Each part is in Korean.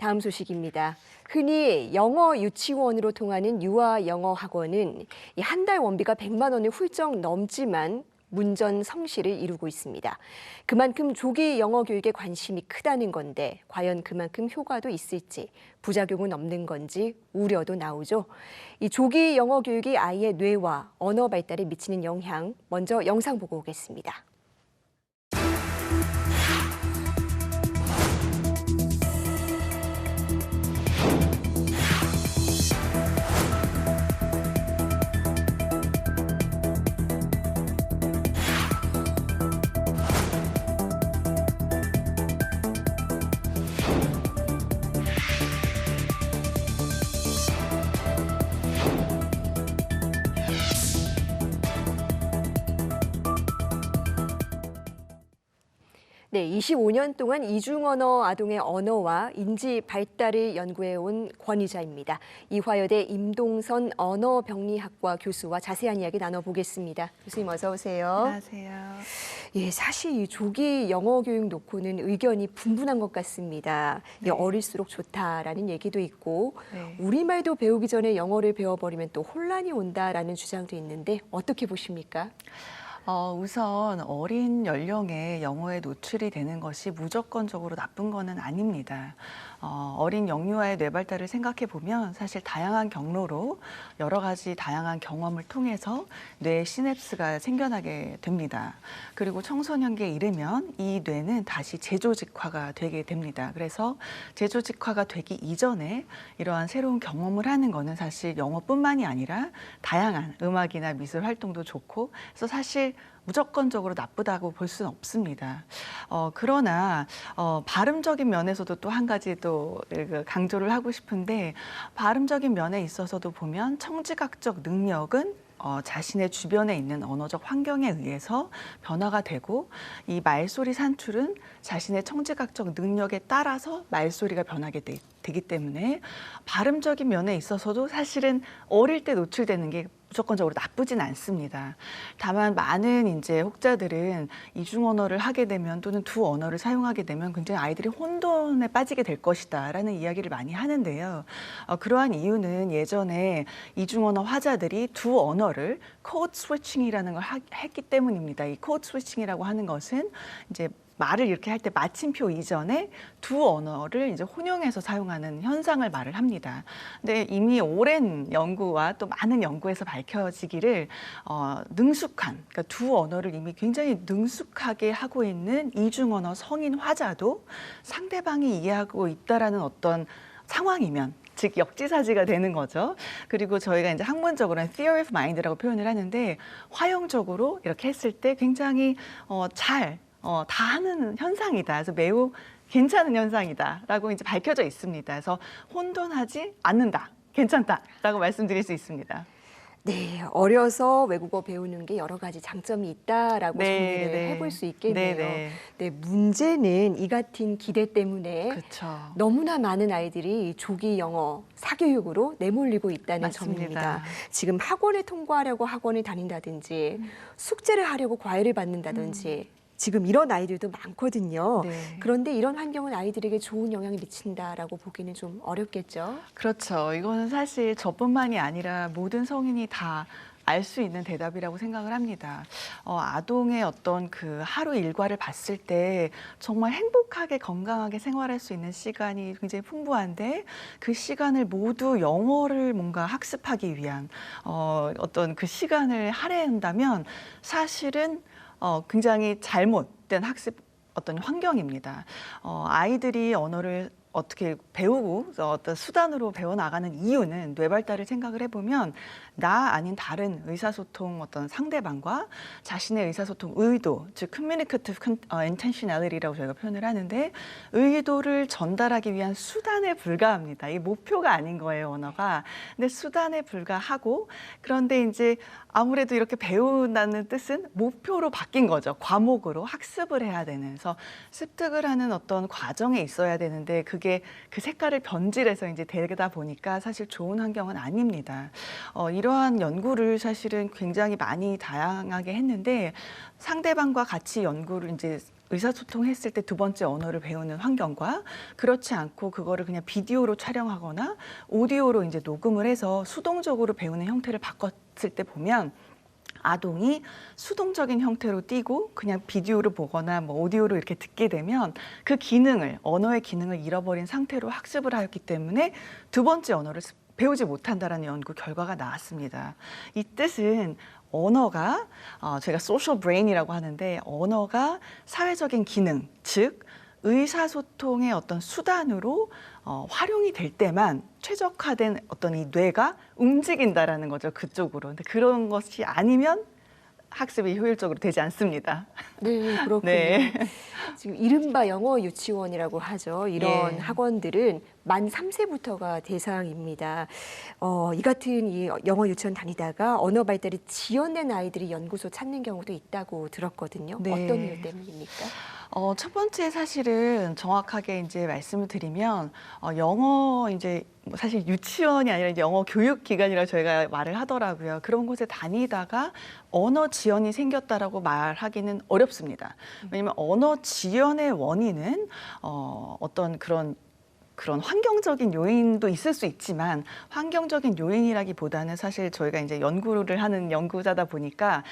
다음 소식입니다. 흔히 영어 유치원으로 통하는 유아 영어 학원은 한 달 원비가 100만 원을 훌쩍 넘지만 문전 성시를 이루고 있습니다. 그만큼 조기 영어 교육에 관심이 크다는 건데 과연 그만큼 효과도 있을지 부작용은 없는 건지 우려도 나오죠. 이 조기 영어 교육이 아이의 뇌와 언어 발달에 미치는 영향 먼저 영상 보고 오겠습니다. 네, 25년 동안 이중언어 아동의 언어와 인지 발달을 연구해온 권위자입니다. 이화여대 임동선 언어병리학과 교수와 자세한 이야기 나눠보겠습니다. 교수님 어서 오세요. 안녕하세요. 예, 사실 이 조기 영어 교육 놓고는 의견이 분분한 것 같습니다. 네. 어릴수록 좋다라는 얘기도 있고 네. 우리말도 배우기 전에 영어를 배워버리면 또 혼란이 온다라는 주장도 있는데 어떻게 보십니까? 우선 어린 연령에 영어에 노출이 되는 것이 무조건적으로 나쁜 거는 아닙니다. 어린 영유아의 뇌 발달을 생각해 보면 사실 다양한 경로로 여러 가지 다양한 경험을 통해서 뇌의 시냅스가 생겨나게 됩니다. 그리고 청소년기에 이르면 이 뇌는 다시 재조직화가 되게 됩니다. 그래서 재조직화가 되기 이전에 이러한 새로운 경험을 하는 거는 사실 영어뿐만이 아니라 다양한 음악이나 미술 활동도 좋고 그래서 사실 무조건적으로 나쁘다고 볼 수는 없습니다. 그러나 발음적인 면에서도 또 한 가지 또 강조를 하고 싶은데 발음적인 면에 있어서도 보면 청지각적 능력은 자신의 주변에 있는 언어적 환경에 의해서 변화가 되고 이 말소리 산출은 자신의 청지각적 능력에 따라서 말소리가 변하게 되기 때문에 발음적인 면에 있어서도 사실은 어릴 때 노출되는 게 무조건적으로 나쁘진 않습니다. 다만 많은 이제 혹자들은 이중 언어를 하게 되면 또는 두 언어를 사용하게 되면 굉장히 아이들이 혼돈에 빠지게 될 것이다라는 이야기를 많이 하는데요. 그러한 이유는 예전에 이중 언어 화자들이 두 언어를 코드 스위칭이라는 걸 했기 때문입니다. 이 코드 스위칭이라고 하는 것은 이제 말을 이렇게 할 때 마침표 이전에 두 언어를 이제 혼용해서 사용하는 현상을 말을 합니다. 근데 이미 오랜 연구와 또 많은 연구에서 밝혀지기를 능숙한, 그러니까 두 언어를 이미 굉장히 능숙하게 하고 있는 이중 언어 성인 화자도 상대방이 이해하고 있다라는 어떤 상황이면 즉 역지사지가 되는 거죠. 그리고 저희가 이제 학문적으로는 theory of mind라고 표현을 하는데 화형적으로 이렇게 했을 때 굉장히 다 하는 현상이다. 그래서 매우 괜찮은 현상이다라고 이제 밝혀져 있습니다. 그래서 혼돈하지 않는다, 괜찮다라고 말씀드릴 수 있습니다. 네, 어려서 외국어 배우는 게 여러 가지 장점이 있다라고 정리를 해볼 수 있겠네요. 네, 문제는 이 같은 기대 때문에 그렇죠. 너무나 많은 아이들이 조기 영어 사교육으로 내몰리고 있다는 맞습니다. 점입니다. 지금 학원을 통과하려고 학원을 다닌다든지 숙제를 하려고 과외를 받는다든지 지금 이런 아이들도 많거든요. 네. 그런데 이런 환경은 아이들에게 좋은 영향을 미친다라고 보기는 좀 어렵겠죠? 그렇죠. 이거는 사실 저뿐만이 아니라 모든 성인이 다 알 수 있는 대답이라고 생각을 합니다. 아동의 어떤 그 하루 일과를 봤을 때 정말 행복하게 건강하게 생활할 수 있는 시간이 굉장히 풍부한데 그 시간을 모두 영어를 뭔가 학습하기 위한 어떤 그 시간을 할애한다면 사실은 굉장히 잘못된 학습 어떤 환경입니다. 아이들이 언어를 어떻게 배우고 어떤 수단으로 배워나가는 이유는 뇌 발달을 생각을 해보면 나 아닌 다른 의사소통 어떤 상대방과 자신의 의사소통 의도, 즉 communicative intentionality라고 저희가 표현을 하는데 의도를 전달하기 위한 수단에 불과합니다. 이 목표가 아닌 거예요, 언어가. 근데 수단에 불과하고 그런데 이제 아무래도 이렇게 배운다는 뜻은 목표로 바뀐 거죠. 과목으로 학습을 해야 되는. 그래서 습득을 하는 어떤 과정에 있어야 되는데 그게 그 색깔을 변질해서 이제 되다 보니까 사실 좋은 환경은 아닙니다. 이러한 연구를 사실은 굉장히 많이 다양하게 했는데 상대방과 같이 연구를 이제 의사소통했을 때 두 번째 언어를 배우는 환경과 그렇지 않고 그거를 그냥 비디오로 촬영하거나 오디오로 이제 녹음을 해서 수동적으로 배우는 형태를 바꿨을 때 보면 아동이 수동적인 형태로 띄고 그냥 비디오를 보거나 뭐 오디오로 이렇게 듣게 되면 그 기능을, 언어의 기능을 잃어버린 상태로 학습을 하였기 때문에 두 번째 언어를 배우지 못한다라는 연구 결과가 나왔습니다. 이 뜻은 언어가 제가 소셜 브레인이라고 하는데 언어가 사회적인 기능, 즉 의사소통의 어떤 수단으로 활용이 될 때만 최적화된 어떤 이 뇌가 움직인다라는 거죠, 그쪽으로. 근데 그런 것이 아니면 학습이 효율적으로 되지 않습니다. 네, 그렇군요. 네. 지금 이른바 영어 유치원이라고 하죠. 이런 예. 학원들은 만 3세부터가 대상입니다. 이 같은 이 영어 유치원 다니다가 언어 발달이 지연된 아이들이 연구소 찾는 경우도 있다고 들었거든요. 네. 어떤 이유 때문입니까? 첫 번째 사실은 정확하게 이제 말씀을 드리면 영어 이제 뭐 사실 유치원이 아니라 이제 영어 교육 기관이라고 저희가 말을 하더라고요. 그런 곳에 다니다가 언어 지연이 생겼다라고 말하기는 어렵습니다. 왜냐하면 언어 지연의 원인은 어떤 그런 환경적인 요인도 있을 수 있지만 환경적인 요인이라기보다는 사실 저희가 이제 연구를 하는 연구자다 보니까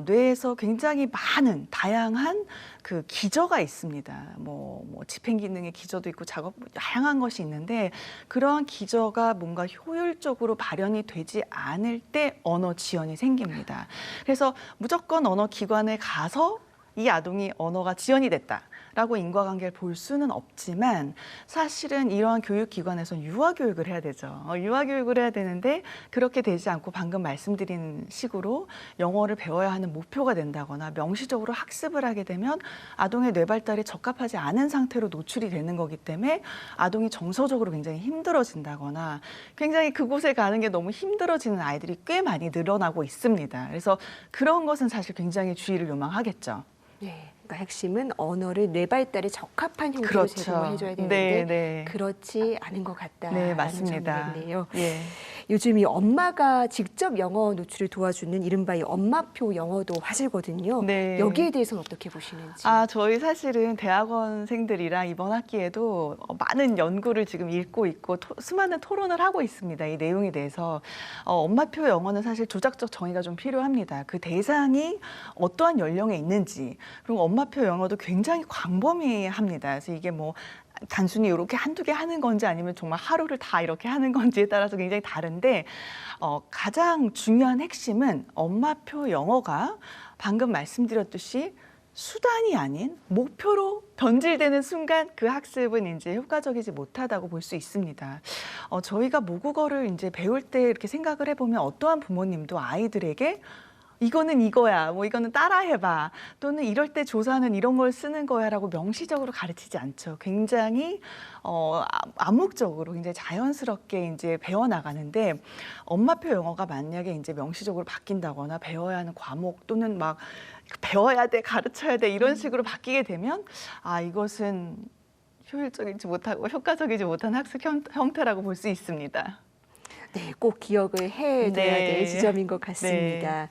뇌에서 굉장히 많은 다양한 그 기저가 있습니다. 뭐 집행 기능의 기저도 있고 다양한 것이 있는데 그러한 기저가 뭔가 효율적으로 발현이 되지 않을 때 언어 지연이 생깁니다. 그래서 무조건 언어 기관에 가서 이 아동이 언어가 지연이 됐다라고 인과관계를 볼 수는 없지만 사실은 이러한 교육기관에서는 유아교육을 해야 되죠. 유아교육을 해야 되는데 그렇게 되지 않고 방금 말씀드린 식으로 영어를 배워야 하는 목표가 된다거나 명시적으로 학습을 하게 되면 아동의 뇌발달이 적합하지 않은 상태로 노출이 되는 거기 때문에 아동이 정서적으로 굉장히 힘들어진다거나 굉장히 그곳에 가는 게 너무 힘들어지는 아이들이 꽤 많이 늘어나고 있습니다. 그래서 그런 것은 사실 굉장히 주의를 요망하겠죠. 네, 그러니까 핵심은 언어를 뇌 발달에 적합한 형태로 그렇죠. 제공을 해줘야 되는데 네, 네. 그렇지 않은 것 같다는 네, 맞습니다. 점이겠네요. 예. 요즘 이 엄마가 직접 영어 노출을 도와주는 이른바 이 엄마표 영어도 화제거든요. 네. 여기에 대해서는 어떻게 보시는지? 저희 사실은 대학원생들이랑 이번 학기에도 많은 연구를 지금 읽고 있고 수많은 토론을 하고 있습니다. 이 내용에 대해서. 엄마표 영어는 사실 조작적 정의가 좀 필요합니다. 그 대상이 어떠한 연령에 있는지, 그리고 엄마표 영어도 굉장히 광범위합니다. 그래서 이게 뭐 단순히 이렇게 한두 개 하는 건지 아니면 정말 하루를 다 이렇게 하는 건지에 따라서 굉장히 다른데 가장 중요한 핵심은 엄마표 영어가 방금 말씀드렸듯이 수단이 아닌 목표로 변질되는 순간 그 학습은 이제 효과적이지 못하다고 볼 수 있습니다. 저희가 모국어를 이제 배울 때 이렇게 생각을 해보면 어떠한 부모님도 아이들에게 이거는 이거야, 뭐 이거는 따라해봐, 또는 이럴 때 조사는 이런 걸 쓰는 거야라고 명시적으로 가르치지 않죠. 굉장히 암묵적으로 굉장히 자연스럽게 이제 배워나가는데 엄마표 영어가 만약에 이제 명시적으로 바뀐다거나 배워야 하는 과목 또는 막 배워야 돼, 가르쳐야 돼 이런 식으로 바뀌게 되면 이것은 효율적이지 못하고 효과적이지 못한 학습 형태라고 볼 수 있습니다. 네, 꼭 기억을 해둬야 네. 될 지점인 것 같습니다.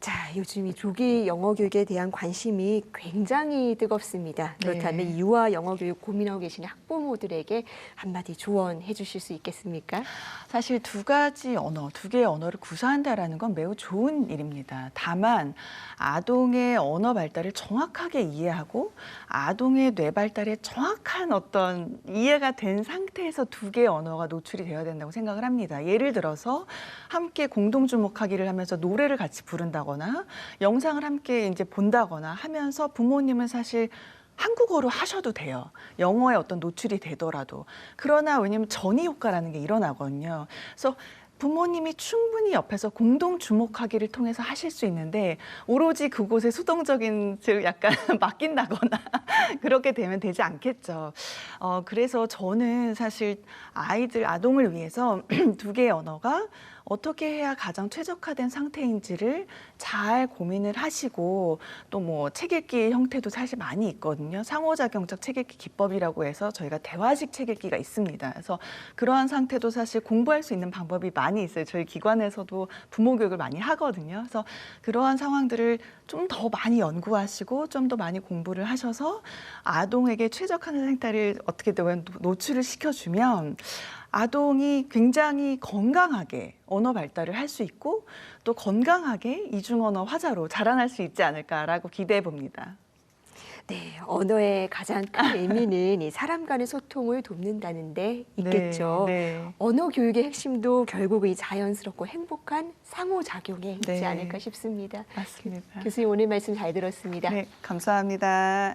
자, 요즘 이 조기 영어 교육에 대한 관심이 굉장히 뜨겁습니다. 그렇다면 네. 유아 영어 교육 고민하고 계시는 학부모들에게 한마디 조언해 주실 수 있겠습니까? 사실 두 개의 언어를 구사한다라는 건 매우 좋은 일입니다. 다만 아동의 언어 발달을 정확하게 이해하고 아동의 뇌 발달에 정확한 어떤 이해가 된 상태에서 두 개의 언어가 노출이 되어야 된다고 생각을 합니다. 예를 들어서 함께 공동 주목하기를 하면서 노래를 같이 부른다거나 영상을 함께 이제 본다거나 하면서 부모님은 사실 한국어로 하셔도 돼요. 영어에 어떤 노출이 되더라도. 그러나 왜냐하면 전이 효과라는 게 일어나거든요. 그래서 부모님이 충분히 옆에서 공동 주목하기를 통해서 하실 수 있는데 오로지 그곳에 수동적인 즉 약간 맡긴다거나 그렇게 되면 되지 않겠죠. 그래서 저는 사실 아동을 위해서 두 개의 언어가 어떻게 해야 가장 최적화된 상태인지를 잘 고민을 하시고 또 뭐 책 읽기 형태도 사실 많이 있거든요. 상호작용적 책 읽기 기법이라고 해서 저희가 대화식 책 읽기가 있습니다. 그래서 그러한 상태도 사실 공부할 수 있는 방법이 많이 많이 있어요. 저희 기관에서도 부모 교육을 많이 하거든요. 그래서 그러한 상황들을 좀 더 많이 연구하시고 좀 더 많이 공부를 하셔서 아동에게 최적화하는 생태를 어떻게 보면 노출을 시켜주면 아동이 굉장히 건강하게 언어 발달을 할 수 있고 또 건강하게 이중언어 화자로 자라날 수 있지 않을까라고 기대해 봅니다. 네, 언어의 가장 큰 의미는 이 사람 간의 소통을 돕는다는 데 있겠죠. 네. 언어 교육의 핵심도 결국 이 자연스럽고 행복한 상호작용에 있지 네. 않을까 싶습니다. 맞습니다. 교수님 오늘 말씀 잘 들었습니다. 네, 감사합니다.